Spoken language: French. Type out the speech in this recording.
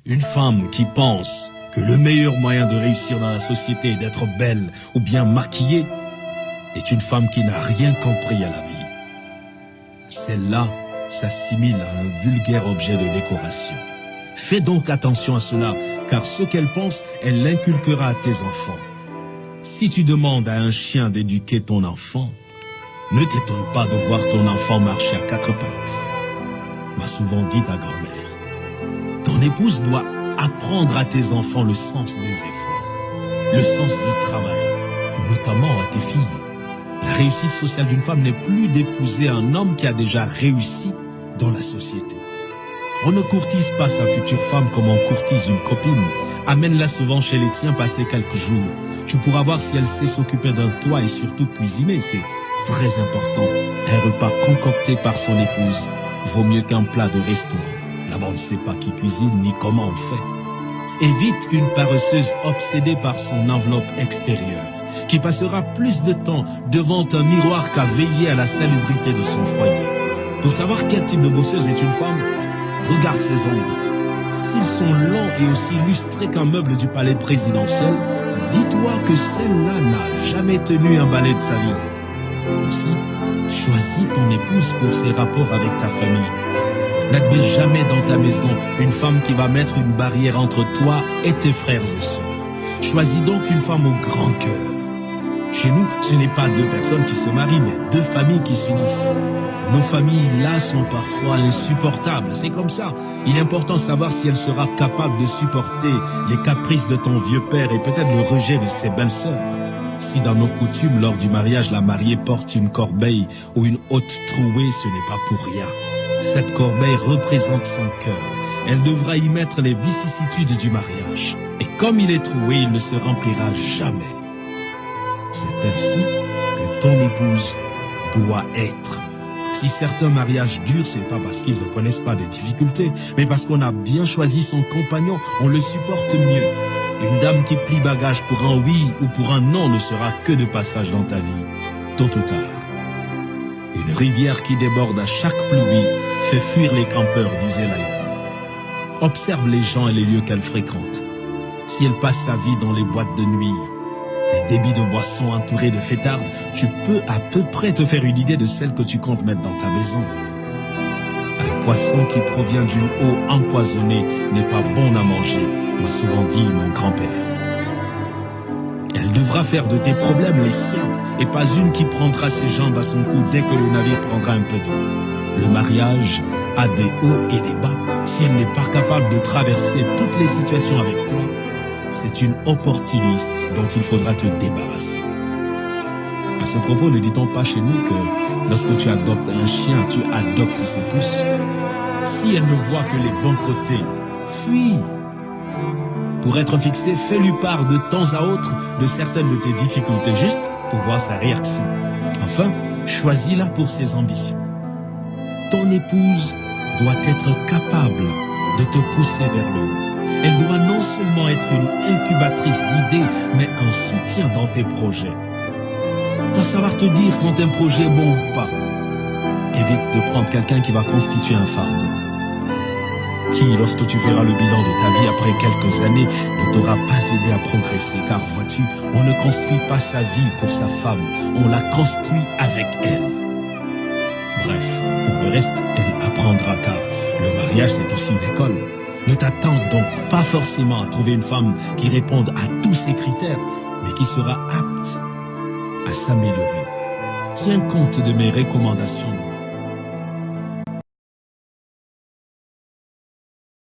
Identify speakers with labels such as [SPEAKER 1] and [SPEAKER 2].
[SPEAKER 1] Une femme qui pense que le meilleur moyen de réussir dans la société est d'être belle ou bien maquillée est une femme qui n'a rien compris à la vie. Celle-là s'assimile à un vulgaire objet de décoration. Fais donc attention à cela, car ce qu'elle pense, elle l'inculquera à tes enfants. Si tu demandes à un chien d'éduquer ton enfant, ne t'étonne pas de voir ton enfant marcher à quatre pattes. M'a souvent dit ta grand-mère. Ton épouse doit apprendre à tes enfants le sens des efforts, le sens du travail, notamment à tes filles. La réussite sociale d'une femme n'est plus d'épouser un homme qui a déjà réussi dans la société. On ne courtise pas sa future femme comme on courtise une copine. Amène-la souvent chez les tiens passer quelques jours. Tu pourras voir si elle sait s'occuper d'un toit et surtout cuisiner. C'est très important. Un repas concocté par son épouse vaut mieux qu'un plat de restaurant. Là-bas, on ne sait pas qui cuisine ni comment on fait. Évite une paresseuse obsédée par son enveloppe extérieure, qui passera plus de temps devant un miroir qu'à veiller à la salubrité de son foyer. Pour savoir quel type de bosseuse est une femme, regarde ses ongles. S'ils sont longs et aussi lustrés qu'un meuble du palais présidentiel, dis-toi que celle-là n'a jamais tenu un balai de sa vie. Aussi, choisis ton épouse pour ses rapports avec ta famille. N'admets jamais dans ta maison une femme qui va mettre une barrière entre toi et tes frères et sœurs. Choisis donc une femme au grand cœur. Chez nous, ce n'est pas deux personnes qui se marient, mais deux familles qui s'unissent. Nos familles, là, sont parfois insupportables. C'est comme ça. Il est important de savoir si elle sera capable de supporter les caprices de ton vieux père et peut-être le rejet de ses belles-sœurs. Si dans nos coutumes, lors du mariage, la mariée porte une corbeille ou une haute trouée, ce n'est pas pour rien. Cette corbeille représente son cœur. Elle devra y mettre les vicissitudes du mariage. Et comme il est troué, il ne se remplira jamais. C'est ainsi que ton épouse doit être. Si certains mariages durent, c'est pas parce qu'ils ne connaissent pas de difficultés, mais parce qu'on a bien choisi son compagnon, on le supporte mieux. Une dame qui plie bagage pour un oui ou pour un non ne sera que de passage dans ta vie, tôt ou tard. Une rivière qui déborde à chaque pluie fait fuir les campeurs, disait l'aïeul. Observe les gens et les lieux qu'elle fréquente. Si elle passe sa vie dans les boîtes de nuit, des débits de boissons entourés de fêtardes, tu peux à peu près te faire une idée de celle que tu comptes mettre dans ta maison. Un poisson qui provient d'une eau empoisonnée n'est pas bon à manger, m'a souvent dit mon grand-père. Elle devra faire de tes problèmes les siens, et pas une qui prendra ses jambes à son cou dès que le navire prendra un peu d'eau. Le mariage a des hauts et des bas. Si elle n'est pas capable de traverser toutes les situations avec toi, c'est une opportuniste dont il faudra te débarrasser. À ce propos, ne dit-on pas chez nous que lorsque tu adoptes un chien, tu adoptes ses puces? Si elle ne voit que les bons côtés, fuis. Pour être fixé, fais-lui part de temps à autre de certaines de tes difficultés, juste pour voir sa réaction. Enfin, choisis-la pour ses ambitions. Ton épouse doit être capable de te pousser vers le haut. Elle doit non seulement être une incubatrice d'idées, mais un soutien dans tes projets. Doit savoir te dire quand un projet est bon ou pas. Évite de prendre quelqu'un qui va constituer un fardeau. Qui, lorsque tu feras le bilan de ta vie après quelques années, ne t'aura pas aidé à progresser. Car vois-tu, on ne construit pas sa vie pour sa femme, on la construit avec elle. Bref, pour le reste, elle apprendra car le mariage c'est aussi une école. Ne t'attends donc pas forcément à trouver une femme qui réponde à tous ces critères, mais qui sera apte à s'améliorer. Tiens compte de mes recommandations.